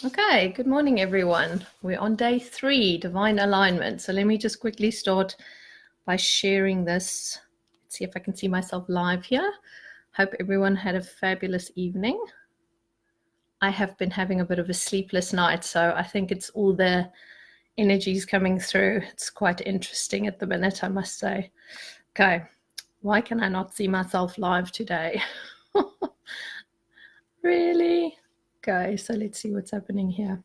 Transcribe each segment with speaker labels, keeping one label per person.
Speaker 1: Okay, good morning, everyone. We're on day 3, divine alignment. So let me just quickly start by sharing this. Let's see if I can see myself live here. Hope everyone had a fabulous evening. I have been having a bit of a sleepless night, so I think it's all the energies coming through. It's quite interesting at the minute, I must say. Okay, why can I not see myself live today? Really? Okay, so let's see what's happening here.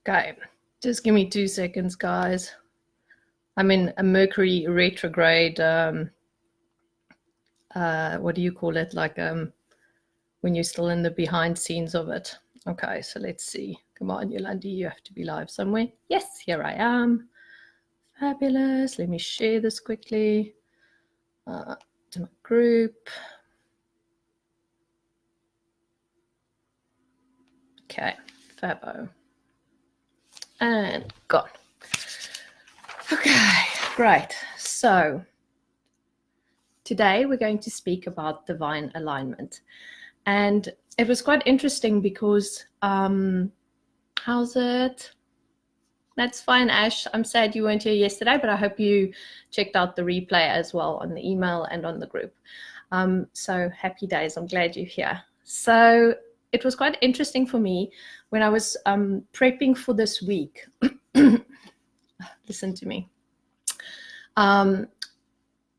Speaker 1: Okay, just give me 2 seconds, guys. I'm in a Mercury retrograde. What do you call it? Like when you're still in the behind scenes of it. Okay, so let's see. Come on, Yolandi, you have to be live somewhere. Yes, here I am. Fabulous. Let me share this quickly to my group. Okay, Fabo. And gone. Okay, great. So today we're going to speak about divine alignment. And it was quite interesting because, how's it? That's fine, Ash. I'm sad you weren't here yesterday, but I hope you checked out the replay as well on the email and on the group. So happy days. I'm glad you're here. So it was quite interesting for me when I was prepping for this week. Listen to me. The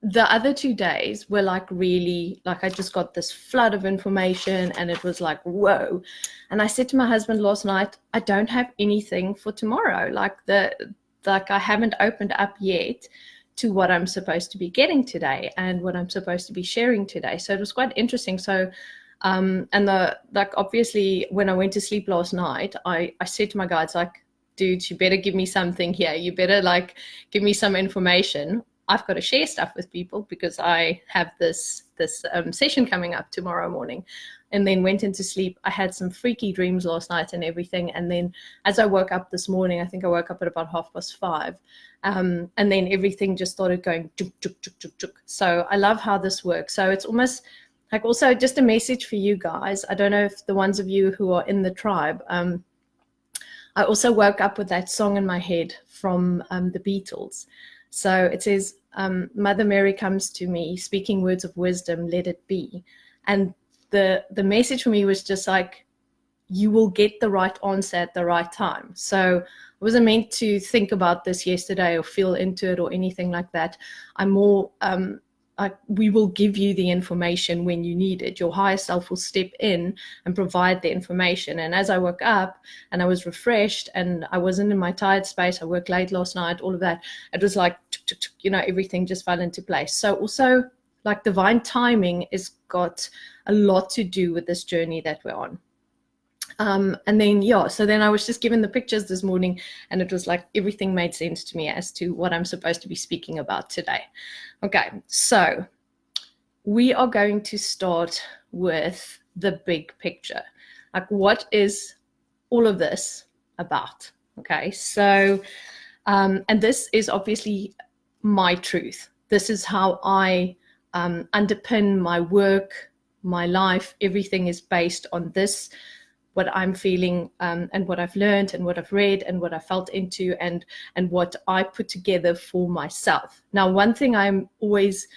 Speaker 1: other 2 days were like really, like I just got this flood of information and it was like, whoa. And I said to my husband last night, I don't have anything for tomorrow. Like I haven't opened up yet to what I'm supposed to be getting today and what I'm supposed to be sharing today. So it was quite interesting. So obviously when I went to sleep last night, I said to my guides, like, dude, you better give me something here. You better like give me some information. I've got to share stuff with people because I have this session coming up tomorrow morning. And then went into sleep. I had some freaky dreams last night and everything. And then as I woke up this morning, I think I woke up at about 5:30. And then everything just started going juk, juk, juk, juk, juk. So I love how this works. So it's almost like also just a message for you guys. I don't know if the ones of you who are in the tribe, I also woke up with that song in my head from the Beatles. So it says, Mother Mary comes to me, speaking words of wisdom, let it be. And the message for me was just like, you will get the right answer at the right time. So I wasn't meant to think about this yesterday or feel into it or anything like that. I'm more, we will give you the information when you need it. Your higher self will step in and provide the information. And as I woke up and I was refreshed and I wasn't in my tired space, I worked late last night, all of that, it was like, everything just fell into place. So also like divine timing has got a lot to do with this journey that we're on. And then, so then I was just given the pictures this morning and it was like everything made sense to me as to what I'm supposed to be speaking about today. Okay, so we are going to start with the big picture. Like, what is all of this about? Okay, so, and this is obviously my truth. This is how I underpin my work, my life. Everything is based on this, what I'm feeling and what I've learned and what I've read and what I felt into and what I put together for myself. Now, one thing I'm always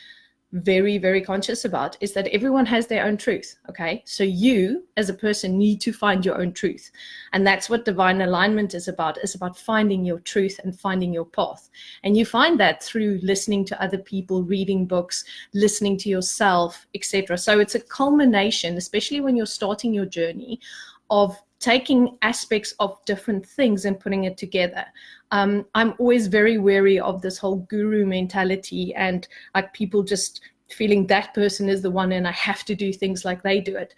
Speaker 1: very, very conscious about is that everyone has their own truth. Okay, so you as a person need to find your own truth, and that's what divine alignment is about. It's about finding your truth and finding your path, and you find that through listening to other people, reading books, listening to yourself, etc. So it's a culmination, especially when you're starting your journey, of taking aspects of different things and putting it together. I'm always very wary of this whole guru mentality and like people just feeling that person is the one and I have to do things like they do it.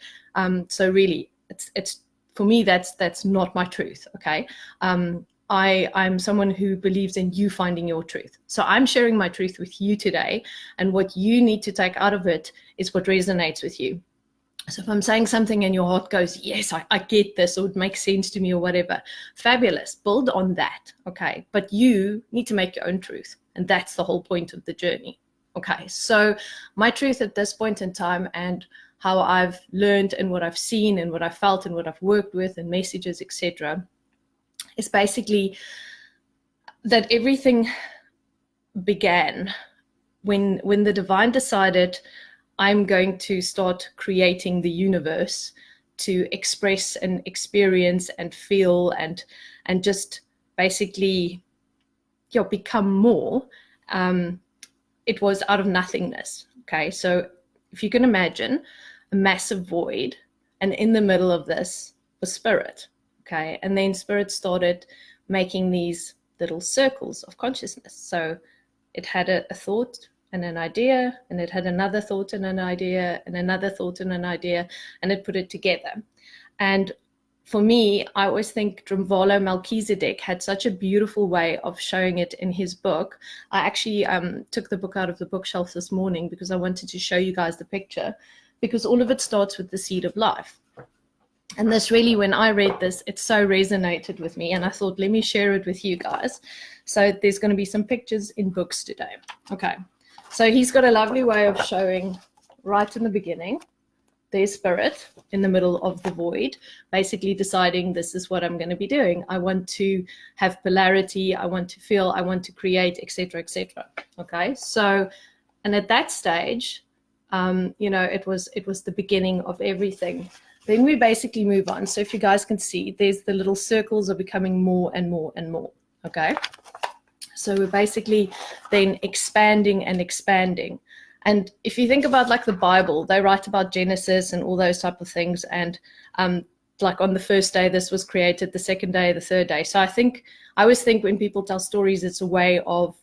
Speaker 1: So really, it's for me, that's not my truth. Okay. I'm someone who believes in you finding your truth. So I'm sharing my truth with you today, and what you need to take out of it is what resonates with you. So if I'm saying something and your heart goes, yes, I get this, or it makes sense to me or whatever, fabulous, build on that, okay? But you need to make your own truth, and that's the whole point of the journey, okay? So my truth at this point in time and how I've learned and what I've seen and what I've felt and what I've worked with and messages, etc., is basically that everything began when the divine decided, I'm going to start creating the universe to express and experience and feel and just basically become more. It was out of nothingness. Okay, so if you can imagine a massive void, and in the middle of this was spirit. Okay, and then spirit started making these little circles of consciousness. So it had a thought and an idea, and it had another thought and an idea, and another thought and an idea, and it put it together. And for me, I always think Drunvalo Melchizedek had such a beautiful way of showing it in his book. I actually took the book out of the bookshelf this morning because I wanted to show you guys the picture, because all of it starts with the seed of life. And this really, when I read this, it so resonated with me, and I thought, let me share it with you guys. So there's going to be some pictures in books today. Okay, so he's got a lovely way of showing right in the beginning, there's spirit in the middle of the void, basically deciding this is what I'm going to be doing. I want to have polarity, I want to feel, I want to create, etc., etc. Okay, so, and at that stage, it was the beginning of everything. Then we basically move on. So if you guys can see, there's the little circles are becoming more and more and more. Okay, so we're basically then expanding and expanding. And if you think about like the Bible, they write about Genesis and all those type of things. And like on the first day, this was created, the second day, the third day. So I always think when people tell stories, it's a way of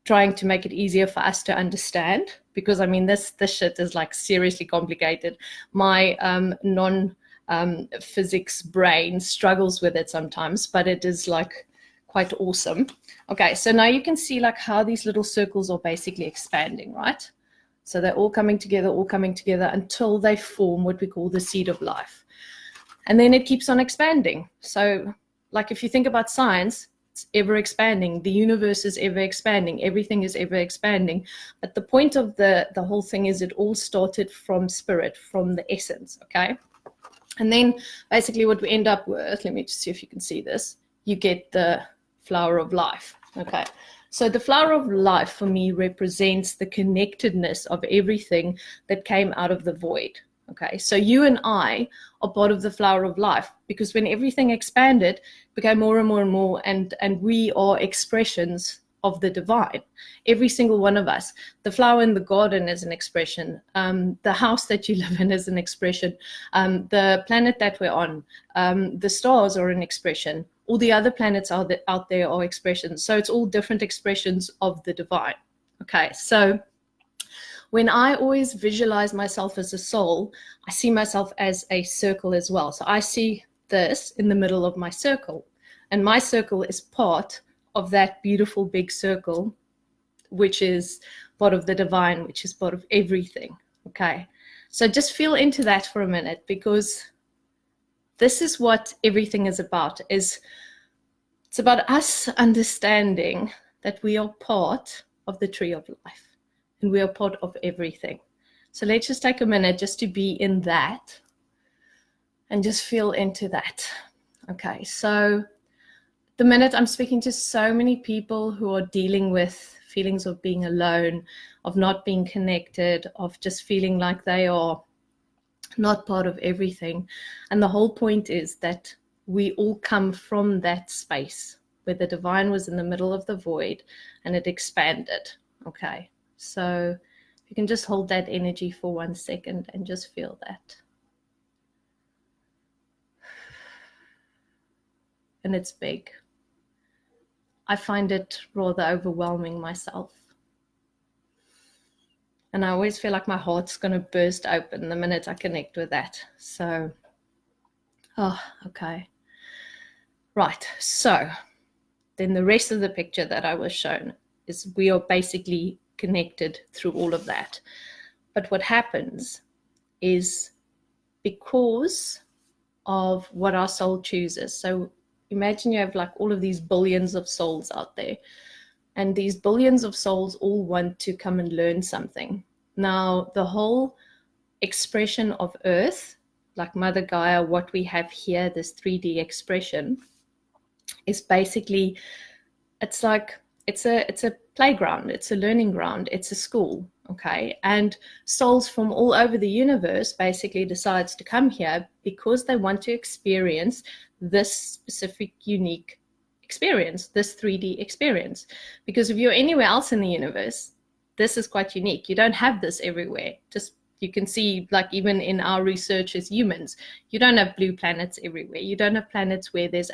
Speaker 1: trying to make it easier for us to understand. Because I mean, this shit is like seriously complicated. My non-physics brain struggles with it sometimes, but it is like quite awesome. Okay, so now you can see like how these little circles are basically expanding, right? So they're all coming together until they form what we call the seed of life. And then it keeps on expanding. So like if you think about science, it's ever expanding. The universe is ever expanding. Everything is ever expanding. But the point of the whole thing is it all started from spirit, from the essence, okay? And then basically what we end up with, let me just see if you can see this, you get the flower of life. Okay, so the flower of life for me represents the connectedness of everything that came out of the void. Okay, so you and I are part of the flower of life, because when everything expanded, it became more and more and more, and we are expressions of the divine. Every single one of us. The flower in the garden is an expression. The house that you live in is an expression. The planet that we're on, the stars are an expression. All the other planets out there are expressions. So it's all different expressions of the divine. Okay, so when I always visualize myself as a soul, I see myself as a circle as well. So I see this in the middle of my circle, and my circle is part of that beautiful big circle, which is part of the divine, which is part of everything. Okay, so just feel into that for a minute, because this is what everything is about. It's about us understanding that we are part of the tree of life, and we are part of everything. So let's just take a minute just to be in that and just feel into that. Okay, so the minute I'm speaking to so many people who are dealing with feelings of being alone, of not being connected, of just feeling like they are not part of everything. And the whole point is that we all come from that space where the divine was in the middle of the void and it expanded. Okay, so you can just hold that energy for 1 second and just feel that. And it's big. I find it rather overwhelming myself. And I always feel like my heart's going to burst open the minute I connect with that. So, okay. Right, so then the rest of the picture that I was shown is we are basically connected through all of that. But what happens is because of what our soul chooses. So imagine you have like all of these billions of souls out there, and these billions of souls all want to come and learn something. Now, the whole expression of Earth, like Mother Gaia, what we have here, this 3D expression, is basically, it's like, it's a playground, it's a learning ground, it's a school, okay? And souls from all over the universe basically decides to come here because they want to experience this specific unique experience, this 3D experience. Because if you're anywhere else in the universe, this is quite unique. You don't have this everywhere. Just, you can see, like, even in our research as humans, you don't have blue planets everywhere. You don't have planets where there's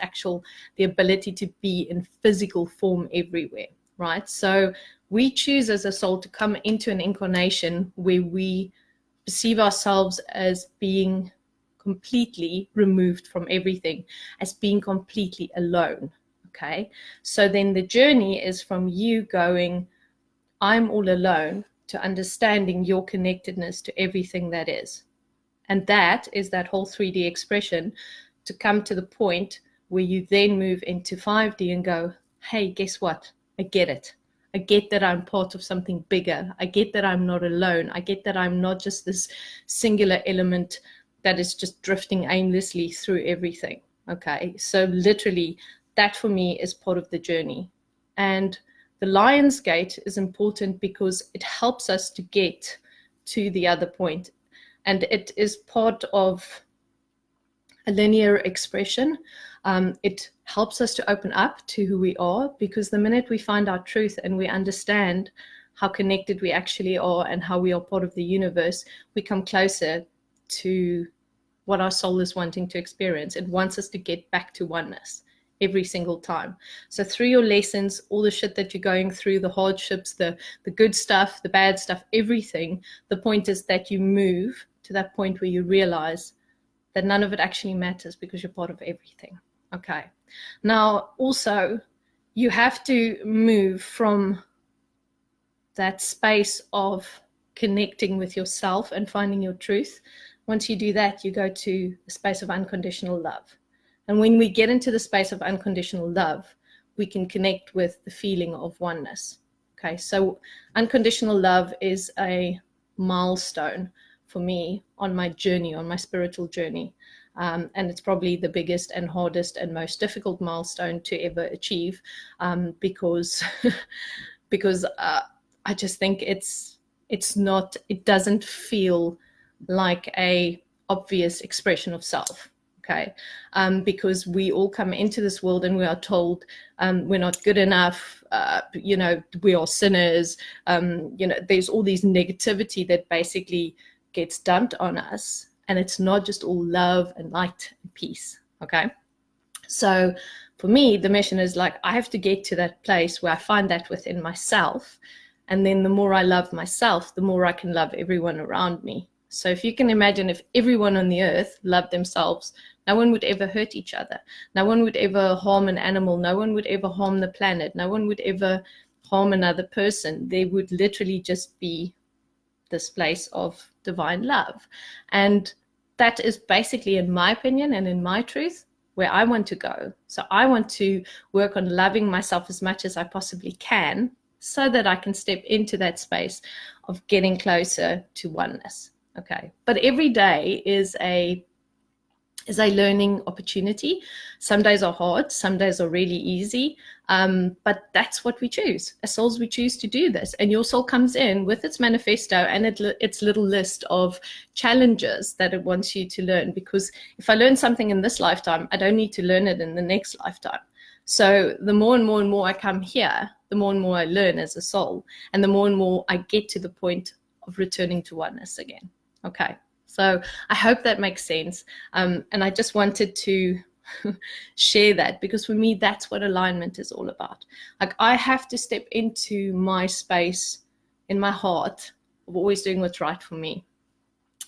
Speaker 1: the ability to be in physical form everywhere, right? So we choose as a soul to come into an incarnation where we perceive ourselves as being completely removed from everything, as being completely alone, okay? So then the journey is from you going, I'm all alone, to understanding your connectedness to everything that is. And that is that whole 3D expression, to come to the point where you then move into 5D and go, hey, guess what? I get it. I get that I'm part of something bigger. I get that I'm not alone. I get that I'm not just this singular element that is just drifting aimlessly through everything. Okay, so literally that for me is part of the journey. And the Lion's Gate is important because it helps us to get to the other point. And it is part of a linear expression. It helps us to open up to who we are, because the minute we find our truth and we understand how connected we actually are and how we are part of the universe, we come closer to what our soul is wanting to experience. It wants us to get back to oneness every single time. So through your lessons, all the shit that you're going through, the hardships, the good stuff, the bad stuff, everything, the point is that you move to that point where you realize that none of it actually matters because you're part of everything. Okay. Now, also, you have to move from that space of connecting with yourself and finding your truth. Once you do that, you go to the space of unconditional love. And when we get into the space of unconditional love, we can connect with the feeling of oneness. Okay, so unconditional love is a milestone for me on my journey, on my spiritual journey. And it's probably the biggest and hardest and most difficult milestone to ever achieve, because I just think it doesn't feel like a obvious expression of self. Okay, because we all come into this world and we are told we're not good enough, we are sinners, there's all these negativity that basically gets dumped on us, and it's not just all love and light and peace. Okay, so for me, the mission is like, I have to get to that place where I find that within myself, and then the more I love myself, the more I can love everyone around me. So if you can imagine, if everyone on the earth loved themselves, no one would ever hurt each other. No one would ever harm an animal. No one would ever harm the planet. No one would ever harm another person. There would literally just be this place of divine love. And that is basically, in my opinion and in my truth, where I want to go. So I want to work on loving myself as much as I possibly can, so that I can step into that space of getting closer to oneness. Okay, but every day is a learning opportunity. Some days are hard, some days are really easy, but that's what we choose. As souls, we choose to do this, and your soul comes in with its manifesto and its little list of challenges that it wants you to learn, because if I learn something in this lifetime, I don't need to learn it in the next lifetime. So the more and more and more I come here, the more and more I learn as a soul, and the more and more I get to the point of returning to oneness again. Okay, so I hope that makes sense. And I just wanted to share that, because for me, that's what alignment is all about. Like, I have to step into my space in my heart of always doing what's right for me.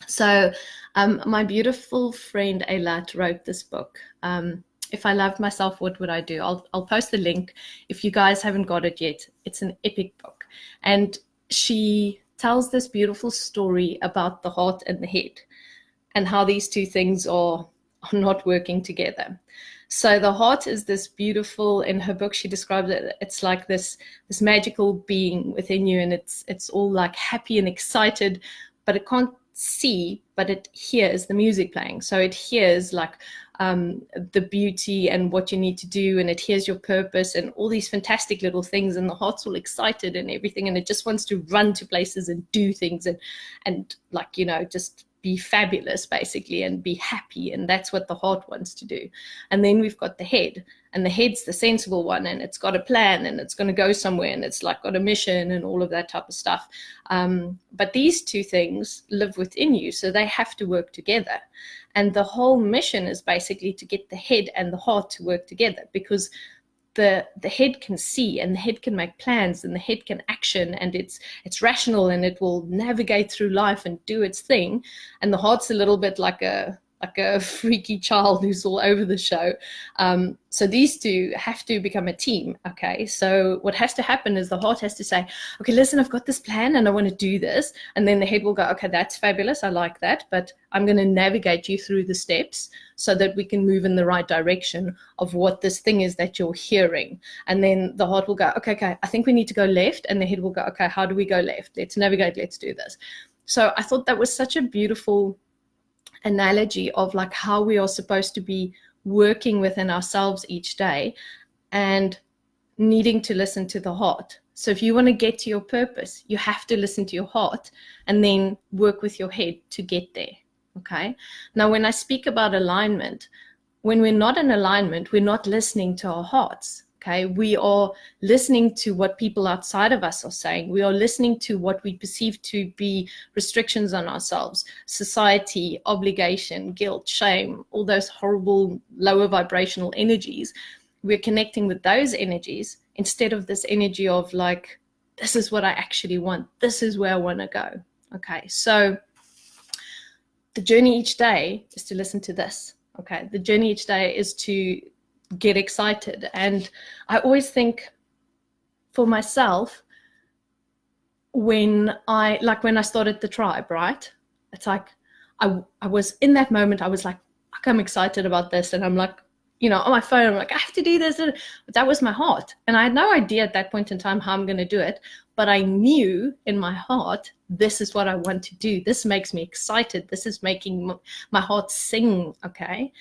Speaker 1: So my beautiful friend Eilat wrote this book. If I loved myself, what would I do? I'll post the link if you guys haven't got it yet. It's an epic book. And she tells this beautiful story about the heart and the head, and how these two things are not working together. So the heart is this beautiful, in her book she describes it, it's like this magical being within you, and it's all like happy and excited, but it can't see, but it hears the music playing. So it hears like the beauty and what you need to do, and it hears your purpose and all these fantastic little things, and the heart's all excited and everything, and it just wants to run to places and do things and like, you know, just be fabulous basically and be happy. And that's what the heart wants to do. And then we've got the head, and the head's the sensible one, and it's got a plan, and it's going to go somewhere, and it's like got a mission and all of that type of stuff. But these two things live within you, so they have to work together. And the whole mission is basically to get the head and the heart to work together, because the head can see, and the head can make plans, and the head can action, and it's rational, and it will navigate through life and do its thing. And the heart's a little bit like a freaky child who's all over the show. So these two have to become a team. Okay, so what has to happen is the heart has to say, okay, listen, I've got this plan and I want to do this. And then the head will go, okay, that's fabulous, I like that, but I'm going to navigate you through the steps so that we can move in the right direction of what this thing is that you're hearing. And then the heart will go, okay, I think we need to go left. And the head will go, okay, how do we go left? Let's navigate, let's do this. So I thought that was such a beautiful analogy of like how we are supposed to be working within ourselves each day and needing to listen to the heart. So if you want to get to your purpose, you have to listen to your heart and then work with your head to get there. Okay. Now, when I speak about alignment, when we're not in alignment, we're not listening to our hearts. Okay, we are listening to what people outside of us are saying. We are listening to what we perceive to be restrictions on ourselves, society, obligation, guilt, shame, all those horrible lower vibrational energies. We're connecting with those energies instead of this energy of like, this is what I actually want. This is where I want to go. Okay, so the journey each day is to listen to this. Okay, the journey each day is to get excited. And I always think for myself, when I started the tribe, right? It's like I was in that moment, I was like, I'm excited about this. And I'm like, you know, on my phone, I'm like, I have to do this. But that was my heart. And I had no idea at that point in time how I'm going to do it. But I knew in my heart, this is what I want to do. This makes me excited. This is making my heart sing, okay?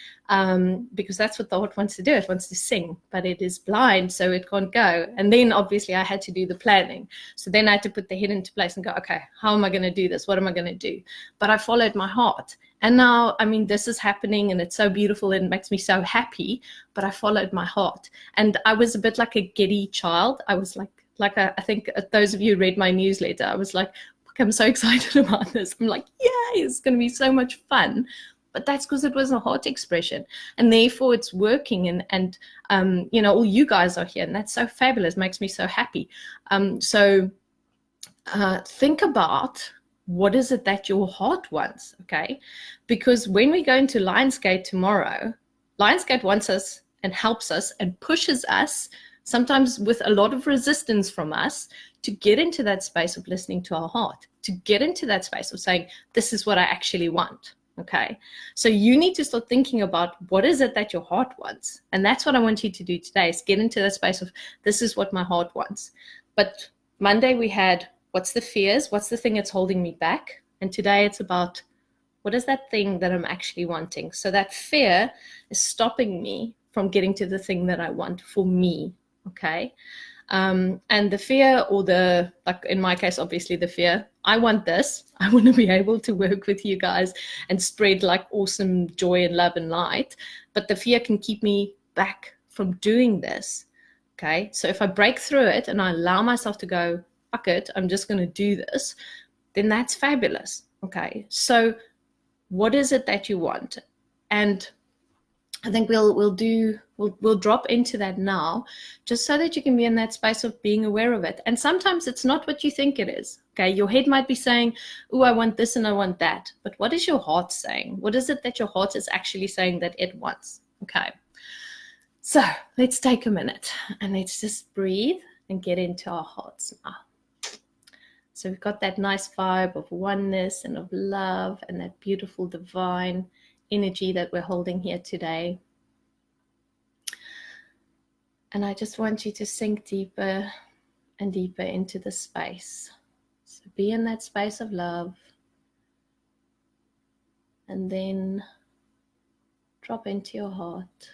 Speaker 1: Because that's what the heart wants to do. It wants to sing, but it is blind, so it can't go. And then obviously I had to do the planning. So then I had to put the head into place and go, okay, how am I going to do this? What am I going to do? But I followed my heart. And now, I mean, this is happening and it's so beautiful and it makes me so happy, but I followed my heart. And I was a bit like a giddy child. I was like I think those of you who read my newsletter, I was like, I'm so excited about this. I'm like, yay, it's going to be so much fun. But that's because it was a heart expression. And therefore it's working. And you know, all you guys are here and that's so fabulous. Makes me so happy. So think about what is it that your heart wants, okay? Because when we go into Lionsgate tomorrow, Lionsgate wants us and helps us and pushes us, sometimes with a lot of resistance from us, to get into that space of listening to our heart, to get into that space of saying, this is what I actually want, okay? So you need to start thinking about what is it that your heart wants. And that's what I want you to do today, is get into that space of, this is what my heart wants. But Monday we had, what's the fears? What's the thing that's holding me back? And today it's about, what is that thing that I'm actually wanting? So that fear is stopping me from getting to the thing that I want for me, okay? And the fear, or the, like in my case, obviously the fear, I want this. I want to be able to work with you guys and spread like awesome joy and love and light. But the fear can keep me back from doing this, okay? So if I break through it and I allow myself to go, fuck it, I'm just going to do this, then that's fabulous, okay? So what is it that you want? And I think we'll drop into that now, just so that you can be in that space of being aware of it. And sometimes it's not what you think it is, okay? Your head might be saying, oh, I want this and I want that. But what is your heart saying? What is it that your heart is actually saying that it wants, okay? So let's take a minute and let's just breathe and get into our hearts now. So we've got that nice vibe of oneness and of love and that beautiful divine energy that we're holding here today. And I just want you to sink deeper and deeper into the space. So be in that space of love. And then drop into your heart.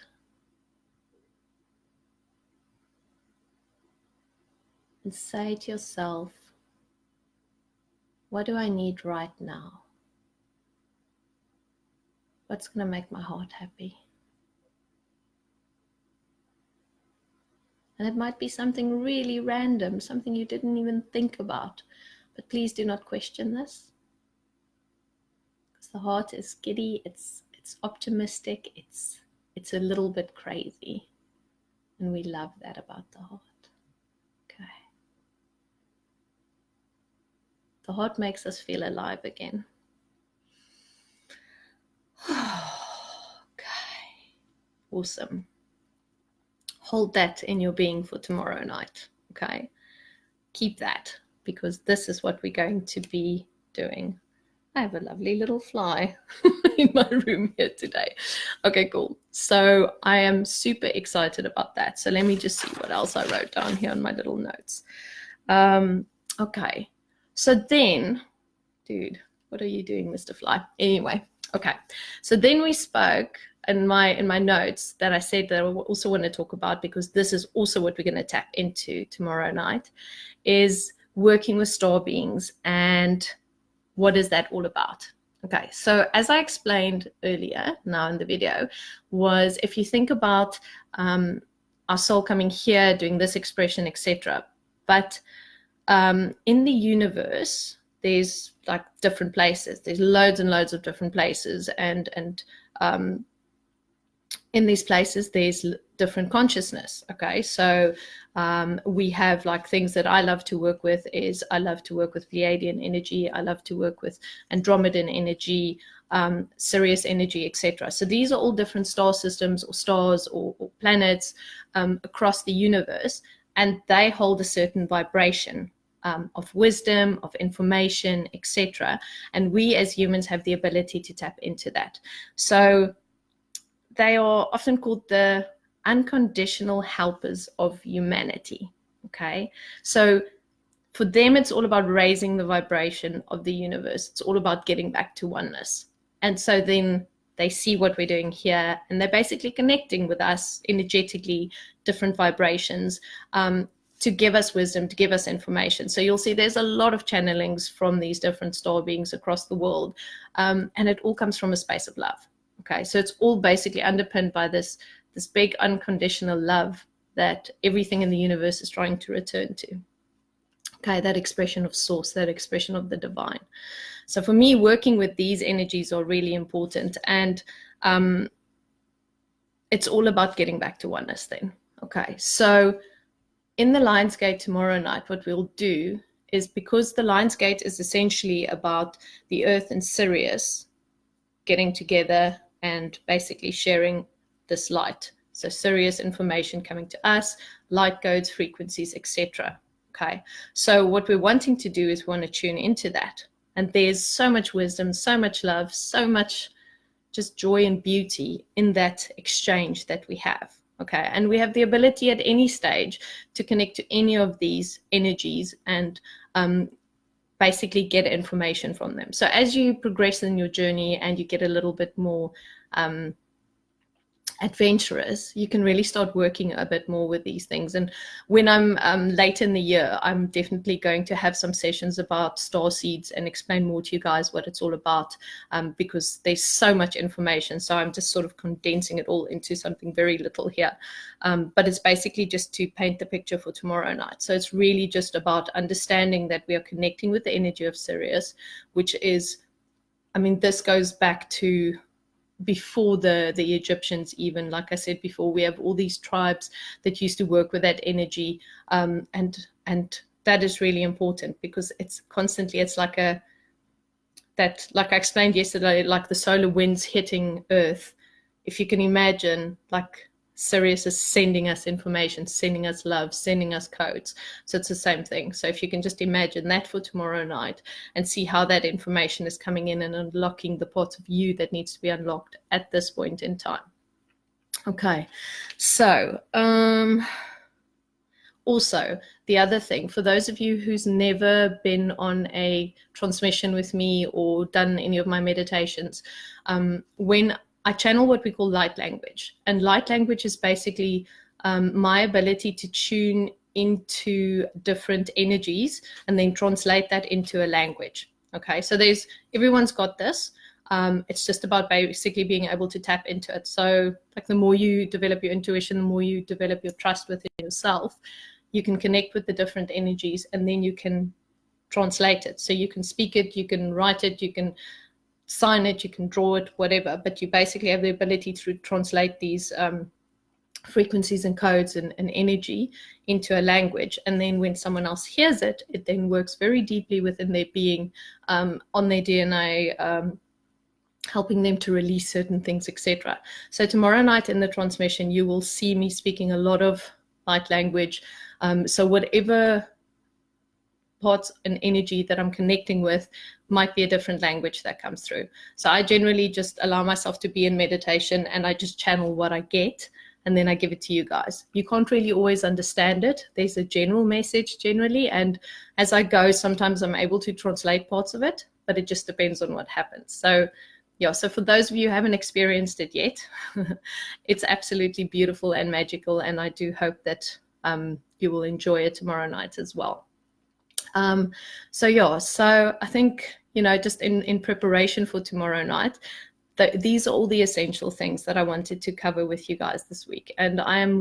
Speaker 1: And say to yourself, what do I need right now? What's going to make my heart happy? And it might be something really random, something you didn't even think about. But please do not question this. Because the heart is giddy, it's optimistic, it's a little bit crazy. And we love that about the heart. Okay. The heart makes us feel alive again. Okay. Awesome. Hold that in your being for tomorrow night. Okay. Keep that, because this is what we're going to be doing. I have a lovely little fly in my room here today. Okay, cool. So I am super excited about that. So let me just see what else I wrote down here on my little notes. Okay. So then, dude, what are you doing, Mr. Fly? Anyway, okay. So then we spoke in my notes that I said that I also want to talk about, because this is also what we're going to tap into tomorrow night, is working with star beings. And what is that all about? Okay, so as I explained earlier now in the video, was if you think about our soul coming here, doing this expression, etc. But in the universe, there's like different places. There's loads and loads of different places, and in these places, there's different consciousness. Okay, so we have like things that I love to work with. Is I love to work with Pleiadian energy. I love to work with Andromedan energy, Sirius energy, etc. So these are all different star systems or stars or planets across the universe, and they hold a certain vibration of wisdom, of information, etc. And we as humans have the ability to tap into that. So they are often called the unconditional helpers of humanity. Okay, so for them, it's all about raising the vibration of the universe. It's all about getting back to oneness. And so then they see what we're doing here, and they're basically connecting with us energetically, different vibrations, to give us wisdom, to give us information. So you'll see there's a lot of channelings from these different star beings across the world, and it all comes from a space of love. Okay, so it's all basically underpinned by this big unconditional love that everything in the universe is trying to return to. Okay, that expression of source, that expression of the divine. So for me, working with these energies are really important, and it's all about getting back to oneness then. Okay, so in the Lion's Gate tomorrow night, what we'll do is, because the Lion's Gate is essentially about the Earth and Sirius getting together and basically sharing this light. So Sirius information coming to us, light codes, frequencies, etc. Okay, so what we're wanting to do is we want to tune into that. And there's so much wisdom, so much love, so much just joy and beauty in that exchange that we have. Okay, and we have the ability at any stage to connect to any of these energies and basically get information from them. So as you progress in your journey and you get a little bit more adventurous, you can really start working a bit more with these things. And when I'm late in the year, I'm definitely going to have some sessions about star seeds and explain more to you guys what it's all about, because there's so much information. So I'm just sort of condensing it all into something very little here. But it's basically just to paint the picture for tomorrow night. So it's really just about understanding that we are connecting with the energy of Sirius, which is, I mean, this goes back to before the Egyptians even. Like I said before, we have all these tribes that used to work with that energy, and that is really important, because it's constantly, it's like like I explained yesterday, like the solar winds hitting Earth. If you can imagine, like Sirius is sending us information, sending us love, sending us codes. So it's the same thing. So if you can just imagine that for tomorrow night and see how that information is coming in and unlocking the part of you that needs to be unlocked at this point in time. Okay, so Also, the other thing, for those of you who's never been on a transmission with me or done any of my meditations, when I channel what we call light language, and light language is basically my ability to tune into different energies and then translate that into a language. Okay, so everyone's got this. It's just about basically being able to tap into it. So like the more you develop your intuition, the more you develop your trust within yourself, you can connect with the different energies, and then you can translate it. So you can speak it, you can write it, you can sign it, you can draw it, whatever, but you basically have the ability to translate these frequencies and codes and energy into a language. And then when someone else hears it, it then works very deeply within their being, on their DNA, helping them to release certain things, etc. So tomorrow night in the transmission, you will see me speaking a lot of light language. So whatever parts and energy that I'm connecting with might be a different language that comes through. So I generally just allow myself to be in meditation, and I just channel what I get, and then I give it to you guys. You can't really always understand it. There's a general message generally, and as I go, sometimes I'm able to translate parts of it, but it just depends on what happens. So yeah, so for those of you who haven't experienced it yet, it's absolutely beautiful and magical, and I do hope that you will enjoy it tomorrow night as well. So I think, just in preparation for tomorrow night, these are all the essential things that I wanted to cover with you guys this week. And I'm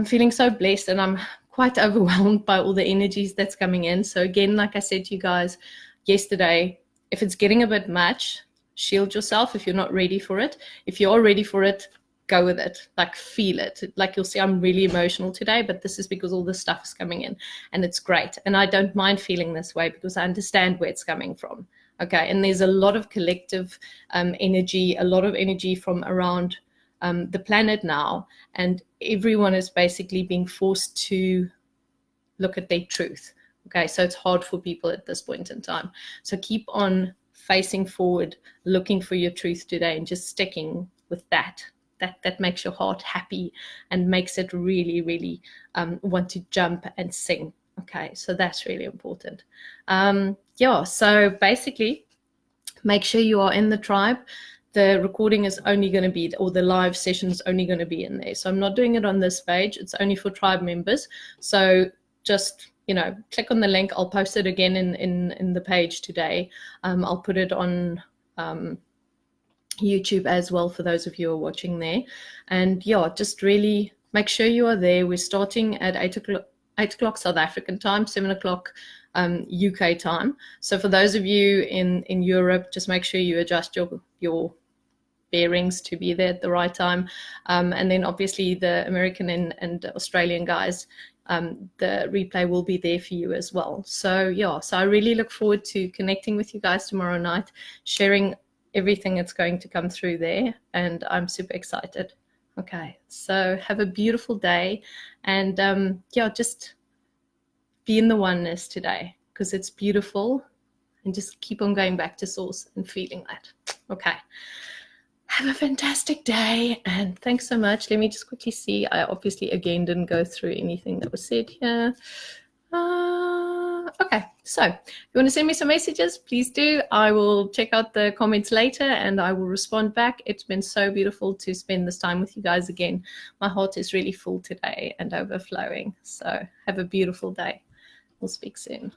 Speaker 1: feeling so blessed, and I'm quite overwhelmed by all the energies that's coming in. So again, like I said to you guys yesterday, if it's getting a bit much, shield yourself if you're not ready for it. If you are ready for it, go with it, like feel it. Like you'll see, I'm really emotional today, but this is because all this stuff is coming in, and it's great. And I don't mind feeling this way because I understand where it's coming from. Okay, and there's a lot of collective energy, a lot of energy from around the planet now, and everyone is basically being forced to look at their truth. Okay, so it's hard for people at this point in time. So keep on facing forward, looking for your truth today, and just sticking with that. That makes your heart happy and makes it really, really want to jump and sing. Okay, so that's really important. So basically, make sure you are in the tribe. The recording is only going to be, or the live session is only going to be in there. So I'm not doing it on this page. It's only for tribe members. So just, click on the link. I'll post it again in the page today. I'll put it on YouTube as well for those of you who are watching there. And just really make sure you are there. We're starting at 8 o'clock South African time, 7 o'clock UK time. So for those of you in Europe, just make sure you adjust your bearings to be there at the right time. And then obviously the American and Australian guys, the replay will be there for you as well. So I really look forward to connecting with you guys tomorrow night, sharing everything that's going to come through there, and I'm super excited. Okay, so have a beautiful day, and just be in the oneness today, because it's beautiful, and just keep on going back to source and feeling that. Okay, have a fantastic day, and thanks so much. Let me just quickly see. I obviously again didn't go through anything that was said here. Okay, so if you want to send me some messages, please do. I will check out the comments later and I will respond back. It's been so beautiful to spend this time with you guys again. My heart is really full today and overflowing. So have a beautiful day. We'll speak soon.